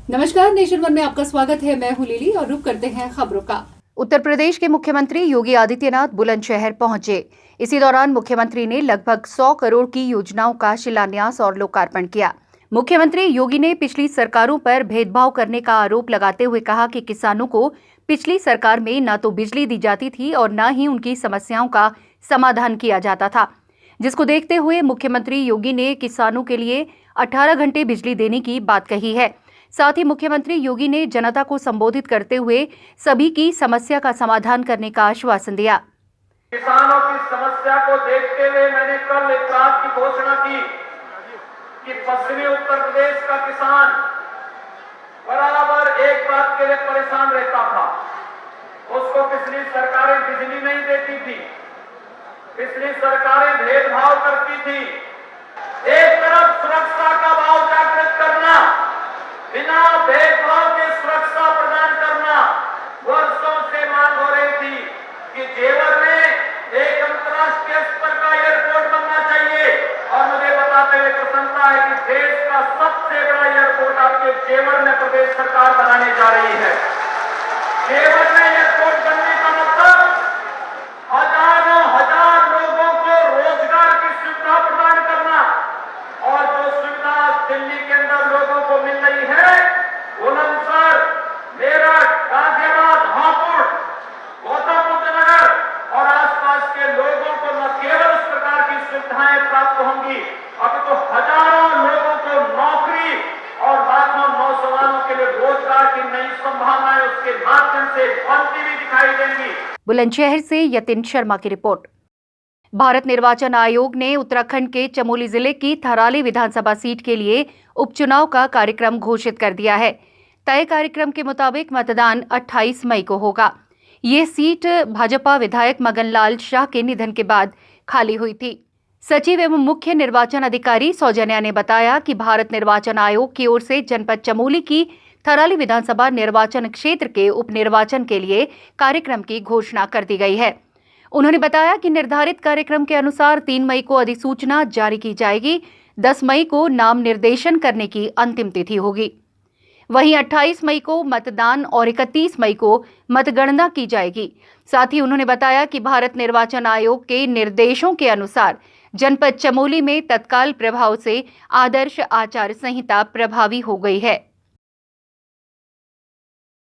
नमस्कार, nation one में आपका स्वागत है। मैं हूं लिली और रुक करते हैं खबरों का। उत्तर प्रदेश के मुख्यमंत्री योगी आदित्यनाथ बुलंदशहर पहुंचे। इसी दौरान मुख्यमंत्री ने लगभग 100 करोड़ की योजनाओं का शिलान्यास और लोकार्पण किया। मुख्यमंत्री योगी ने पिछली सरकारों पर भेदभाव करने का आरोप लगाते हुए कहा कि किसानों को पिछली सरकार में न तो बिजली दी जाती थी और न ही उनकी समस्याओं का समाधान किया जाता था, जिसको देखते हुए मुख्यमंत्री योगी ने किसानों के लिए 18 घंटे बिजली देने की बात कही है। साथ ही मुख्यमंत्री योगी ने जनता को संबोधित करते हुए सभी की समस्या का समाधान करने का आश्वासन दिया। किसानों की समस्या को देखते हुए मैंने कल एक बात की घोषणा की कि पश्चिमी उत्तर प्रदेश का किसान बराबर एक बात के लिए परेशान रहता था। उसको पिछली सरकारें बिजली नहीं देती थी, पिछली सरकारें भेदभाव करती थी। एक तरफ सुरक्षा का भाव जागृत करना, बिना भेदभाव के सुरक्षा प्रदान करना, वर्षों से मांग हो रही थी कि जेवर में एक अंतर्राष्ट्रीय स्तर का एयरपोर्ट बनना चाहिए। और मुझे बताते हुए प्रसन्नता है कि देश का सबसे बड़ा एयरपोर्ट आपके जेवर में प्रदेश सरकार बनाने जा रही है। जेवर में एयरपोर्ट बनने का मतलब हजारों हजार लोगों को रोजगार की सुविधा प्रदान करना, और जो सुविधा दिल्ली के अंदर लोगों को मिल रही है, बुलंदशहर, मेरठ, गाजियाबाद, हापुड़, गौतम बुद्ध नगर और आसपास के लोगों को न केवल इस प्रकार की सुविधाएं प्राप्त होंगी, अब तो हजारों लोगों को नौकरी और लाखों नौजवानों के लिए रोजगार की नई संभावनाएं उसके माध्यम से बनती हुई दिखाई देंगी। बुलंदशहर से यतिन शर्मा की रिपोर्ट। भारत निर्वाचन आयोग ने उत्तराखंड के चमोली जिले की थराली विधानसभा सीट के लिए उपचुनाव का कार्यक्रम घोषित कर दिया है। तय कार्यक्रम के मुताबिक मतदान 28 मई को होगा। ये सीट भाजपा विधायक मगनलाल शाह के निधन के बाद खाली हुई थी। सचिव एवं मुख्य निर्वाचन अधिकारी सौजन्या ने बताया कि भारत निर्वाचन आयोग की ओर से जनपद चमोली की थराली विधानसभा निर्वाचन क्षेत्र के उपनिर्वाचन के लिए कार्यक्रम की घोषणा कर दी गई है। उन्होंने बताया कि निर्धारित कार्यक्रम के अनुसार 3 मई को अधिसूचना जारी की जाएगी। 10 मई को नाम निर्देशन करने की अंतिम तिथि होगी। वहीं 28 मई को मतदान और 31 मई को मतगणना की जाएगी। साथ ही उन्होंने बताया कि भारत निर्वाचन आयोग के निर्देशों के अनुसार जनपद चमोली में तत्काल प्रभाव से आदर्श आचार संहिता प्रभावी हो गई है।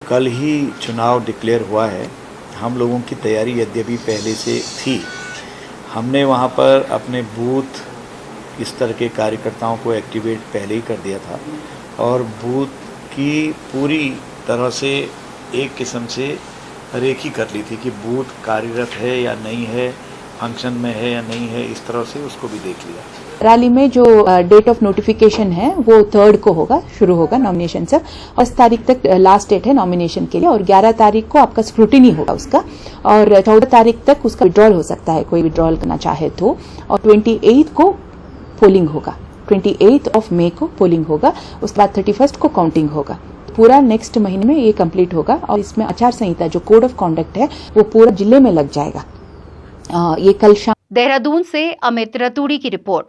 कल ही चुनाव डिक्लेयर हुआ है। हम लोगों की तैयारी यद्यपि पहले से थी। हमने वहाँ पर अपने बूथ स्तर के कार्यकर्ताओं को एक्टिवेट पहले ही कर दिया था और बूथ की पूरी तरह से एक किस्म से रेखी कर ली थी कि बूथ कार्यरत है या नहीं है, फंक्शन में है या नहीं है, इस तरह से उसको भी देख लिया। रैली में जो डेट ऑफ नोटिफिकेशन है वो 3 को होगा, शुरू होगा नॉमिनेशन से। 10 तारीख तक लास्ट डेट है नॉमिनेशन के लिए और 11 तारीख को आपका स्क्रूटिनी होगा उसका, और 14 तारीख तक उसका विड्रॉल हो सकता है, कोई विड्रॉल करना चाहे तो। और 28 को पोलिंग होगा, 28 ऑफ मई को पोलिंग होगा। उसके बाद 31 को काउंटिंग होगा। पूरा नेक्स्ट महीने में ये कंप्लीट होगा और इसमें आचार संहिता जो कोड ऑफ कॉन्डक्ट है वो पूरा जिले में लग जाएगा। ये कल शाम। देहरादून से अमित रतूड़ी की रिपोर्ट।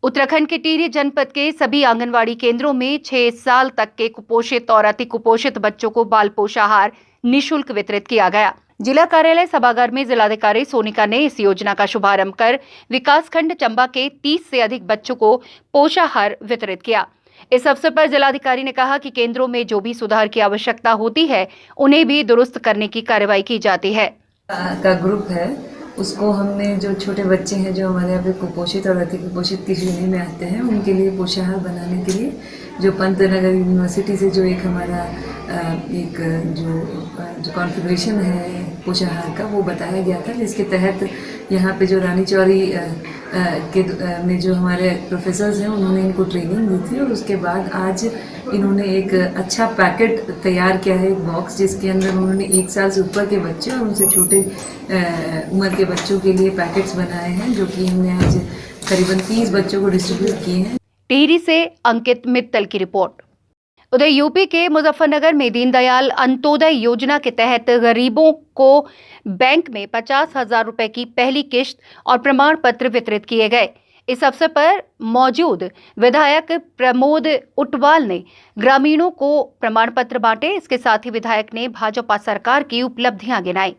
उत्तराखंड के टिहरी जनपद के सभी आंगनवाड़ी केंद्रों में 6 साल तक के कुपोषित और अति कुपोषित बच्चों को बाल पोषाहार निःशुल्क वितरित किया गया। जिला कार्यालय सभागार में जिलाधिकारी सोनिका ने इस योजना का शुभारंभ कर विकासखंड चंबा के 30 से अधिक बच्चों को पोषाहार वितरित किया। इस अवसर पर जिलाधिकारी ने कहा कि केंद्रों में जो भी सुधार की आवश्यकता होती है उन्हें भी दुरुस्त करने की कार्रवाई की जाती है। का ग्रुप है, उसको हमने जो छोटे बच्चे हैं जो हमारे यहाँ पे कुपोषित और अति कुपोषित की श्रेणी में आते हैं उनके लिए पोषाहार बनाने के लिए जो पंतनगर यूनिवर्सिटी से जो एक हमारा एक जो कॉन्फ़िगरेशन है पोषाहार का वो बताया गया था, जिसके तहत यहाँ पे जो रानी चौरी में जो हमारे प्रोफेसर्स हैं उन्होंने इनको ट्रेनिंग दी थी और उसके बाद आज इन्होंने एक अच्छा पैकेट तैयार किया है, एक बॉक्स जिसके अंदर उन्होंने 1 साल से ऊपर के बच्चे और उनसे छोटे उम्र के बच्चों के लिए पैकेट्स बनाए हैं, जो कि हमने आज करीबन 30 बच्चों को डिस्ट्रीब्यूट किए हैं। टिहरी से अंकित मित्तल की रिपोर्ट। उधर यूपी के मुजफ्फरनगर में दीनदयाल अंत्योदय योजना के तहत गरीबों को बैंक में 50,000 रुपए की पहली किश्त और प्रमाण पत्र वितरित किए गए। इस अवसर पर मौजूद विधायक प्रमोद उटवाल ने ग्रामीणों को प्रमाण पत्र बांटे। इसके साथ ही विधायक ने भाजपा सरकार की उपलब्धियां गिनाई।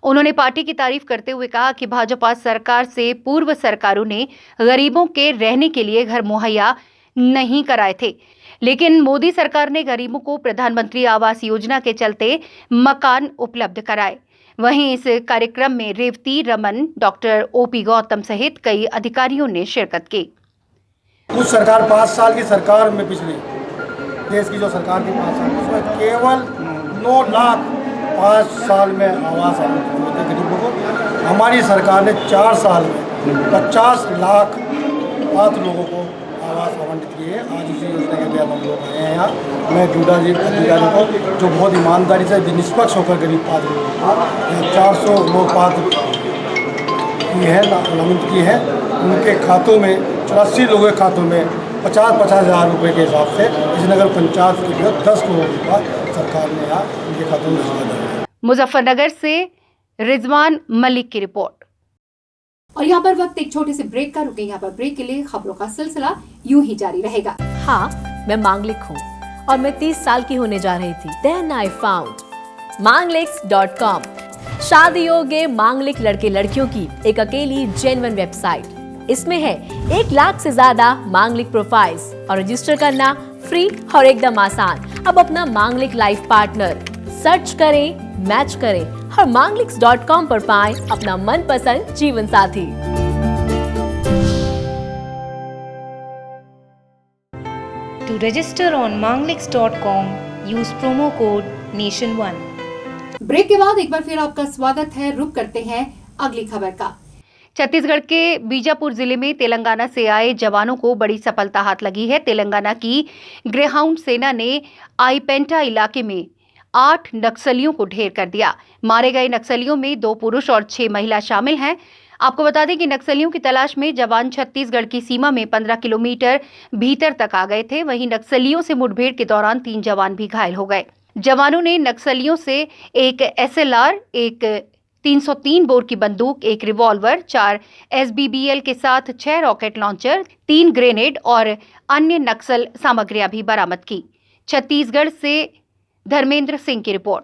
उन्होंने पार्टी की तारीफ करते हुए कहा कि भाजपा सरकार से पूर्व सरकारों ने गरीबों के रहने के लिए घर मुहैया नहीं कराए थे, लेकिन मोदी सरकार ने गरीबों को प्रधानमंत्री आवास योजना के चलते मकान उपलब्ध कराए। वहीं इस कार्यक्रम में रेवती रमन, डॉक्टर ओपी गौतम सहित कई अधिकारियों ने शिरकत की। उस सरकार 5 साल की सरकार में, पिछले देश की जो सरकार थी 5 साल, उसमें केवल 9 लाख 5 साल में आवास आवंटित होते गरीबों को। हमारी सरकार ने 4 साल में 50 लाख पात्र लोगों को आवास आवंटित किए। आज उसी योजना के तहत हम लोग आए हैं यहाँ। मैं डूडा जी अधिकारी को, जो बहुत ईमानदारी से निष्पक्ष होकर गरीब पात्र लोगों को 400 लोग पात्र की है नामित की है, उनके खातों में 84 लोगों के खातों में 50-50 हज़ार रुपये के हिसाब से विजयनगर पंचायत के लिए 10 करोड़ का सरकार ने यहाँ उनके खातों में दिया। मुजफ्फरनगर से रिजवान मलिक की रिपोर्ट। और यहाँ पर वक्त एक छोटे से ब्रेक का रुके। यहाँ पर ब्रेक के लिए खबरों का सिलसिला यूं ही जारी रहेगा। हाँ, मैं मांगलिक हूँ और मैं 30 साल की होने जा रही थी। Then I found mangliks.com, शादी योग्य मांगलिक लड़के लड़कियों की एक अकेली जेन्युइन वेबसाइट। इसमें है 1 लाख से ज्यादा मांगलिक प्रोफाइल्स और रजिस्टर करना फ्री और एकदम आसान। अब अपना मांगलिक लाइफ पार्टनर सर्च करें, मैच करें और mangliks.com पर पाएं अपना मनपसंद जीवन साथी। To register on mangliks.com, use promo code NATION1। Break के बाद एक बार फिर आपका स्वागत है। रुक करते हैं अगली खबर का। छत्तीसगढ़ के बीजापुर जिले में तेलंगाना से आए जवानों को बड़ी सफलता हाथ लगी है। तेलंगाना की ग्रेहाउंड सेना ने आईपेंटा इलाके में 8 नक्सलियों को ढेर कर दिया। मारे गए नक्सलियों में 2 पुरुष और 6 महिला शामिल हैं। आपको बता दें कि नक्सलियों की तलाश में जवान छत्तीसगढ़ की सीमा में 15 किलोमीटर भीतर तक आ गए थे। वहीं नक्सलियों से मुठभेड़ के दौरान 3 जवान भी घायल हो गए। जवानों ने नक्सलियों से एक SLR, एक 303 बोर की बंदूक, एक रिवॉल्वर, 4 SBBL के साथ 6 रॉकेट लॉन्चर, 3 ग्रेनेड और अन्य नक्सल सामग्रियां भी बरामद की। छत्तीसगढ़ से धर्मेंद्र सिंह की रिपोर्ट।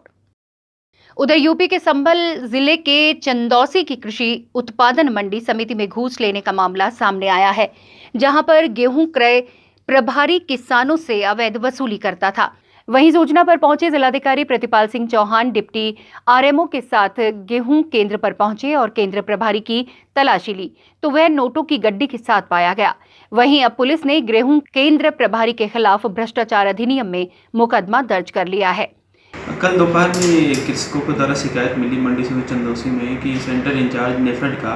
उधर यूपी के संभल जिले के चंदौसी की कृषि उत्पादन मंडी समिति में घूस लेने का मामला सामने आया है, जहां पर गेहूं क्रय प्रभारी किसानों से अवैध वसूली करता था। वहीं सूचना पर पहुंचे जिलाधिकारी प्रतिपाल सिंह चौहान डिप्टी RMO के साथ गेहूं केंद्र पर पहुंचे और केंद्र प्रभारी की तलाशी ली तो वह नोटों की गड्डी के साथ पाया गया। वहीं अब पुलिस ने गेहूं केंद्र प्रभारी के खिलाफ भ्रष्टाचार अधिनियम में मुकदमा दर्ज कर लिया है। कल दोपहर में कृषकों को द्वारा शिकायत मिली मंडी से चंदौसी में कि सेंटर इंचार्ज नेफेड का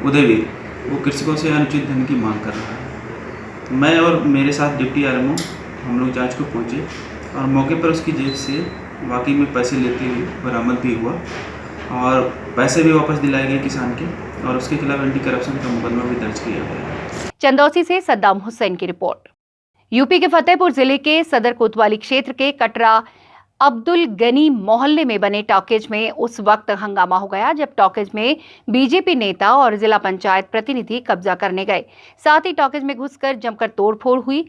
उदयवीर वो कृषकों से अनुचित धन की मांग कर रहा है। मैं और मेरे साथ डिप्टी RMO हम लोग जांच को पहुंचे और मौके पर उसकी जेब से वाकई में पैसे लेते हुए बरामद भी हुआ और पैसे भी वापस दिलाए गए किसान के और उसके खिलाफ एंटी करप्शन का मुकदमा भी दर्ज किया गया। चंदौसी से सद्दाम हुसैन की रिपोर्ट। यूपी के फतेहपुर जिले के सदर कोतवाली क्षेत्र के कटरा अब्दुल गनी मोहल्ले में बने टॉकीज में उस वक्त हंगामा हो गया जब टॉकीज में बीजेपी नेता और जिला पंचायत प्रतिनिधि कब्जा करने गए। साथ ही टॉकीज में घुसकर जमकर तोड़फोड़ हुई।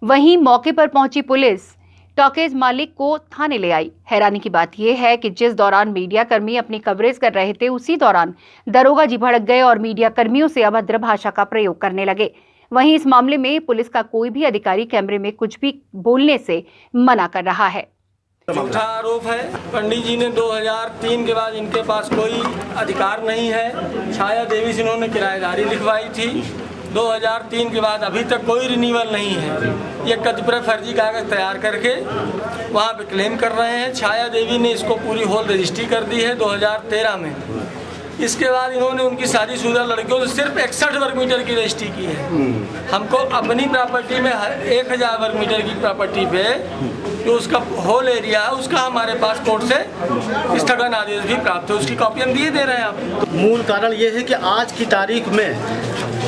वहीं मौके पर पहुंची पुलिस टॉकीज मालिक को थाने ले आई। हैरानी की बात यह है कि जिस दौरान मीडिया कर्मी अपनी कवरेज कर रहे थे उसी दौरान दरोगा जी भड़क गए और मीडिया कर्मियों से अभद्र भाषा का प्रयोग करने लगे। वहीं इस मामले में पुलिस का कोई भी अधिकारी कैमरे में कुछ भी बोलने से मना कर रहा है। झूठा आरोप है। पंडित जी ने 2003 के बाद इनके पास कोई अधिकार नहीं है। छाया देवी से इन्होंने किराएदारी लिखवाई थी। 2003 के बाद अभी तक कोई रिन्यूअल नहीं है। ये कतिपय फर्जी कागज तैयार करके वहाँ पे क्लेम कर रहे हैं। छाया देवी ने इसको पूरी होल रजिस्ट्री कर दी है 2013 में। इसके बाद इन्होंने उनकी शादीशुदा लड़कियों से सिर्फ 61 वर्ग मीटर की रजिस्ट्री की है। हमको अपनी प्रॉपर्टी में 1000 वर्ग मीटर की प्रॉपर्टी पे जो उसका होल एरिया है उसका हमारे पास कोर्ट से स्थगन आदेश भी प्राप्त है, उसकी कॉपी हम दिए दे रहे हैं आप। मूल कारण ये है कि आज की तारीख में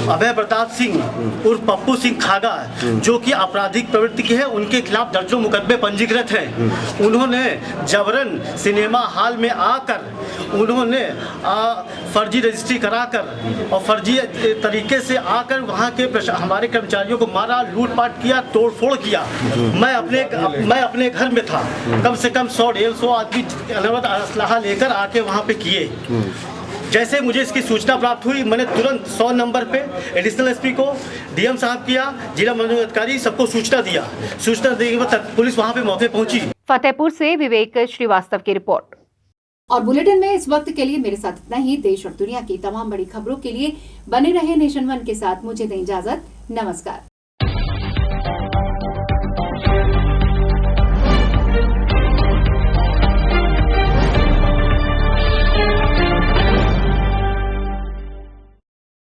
अभय प्रताप सिंह उर्फ पप्पू सिंह खागा जो कि आपराधिक प्रवृत्ति के हैं, उनके खिलाफ दर्जों मुकदमे पंजीकृत हैं। उन्होंने जबरन सिनेमा हॉल में आकर उन्होंने फर्जी रजिस्ट्री कराकर और फर्जी तरीके से आकर वहाँ के हमारे कर्मचारियों को मारा, लूटपाट किया, तोड़फोड़ किया। मैं अपने घर में था, कम से कम 100-150 आदमी अनवरत असलहा लेकर आके वहाँ पे किए। जैसे मुझे इसकी सूचना प्राप्त हुई, मैंने तुरंत 100 नंबर पे एडिशनल एसपी को, डीएम साहब किया, जिला मनोरंजन अधिकारी सबको सूचना दिया। सूचना देने के बाद पुलिस वहाँ पे मौके पहुंची। फतेहपुर से विवेक श्रीवास्तव की रिपोर्ट। और बुलेटिन में इस वक्त के लिए मेरे साथ इतना ही। देश और दुनिया की तमाम बड़ी खबरों के लिए बने रहे नेशन वन के साथ। मुझे दें इजाजत। नमस्कार।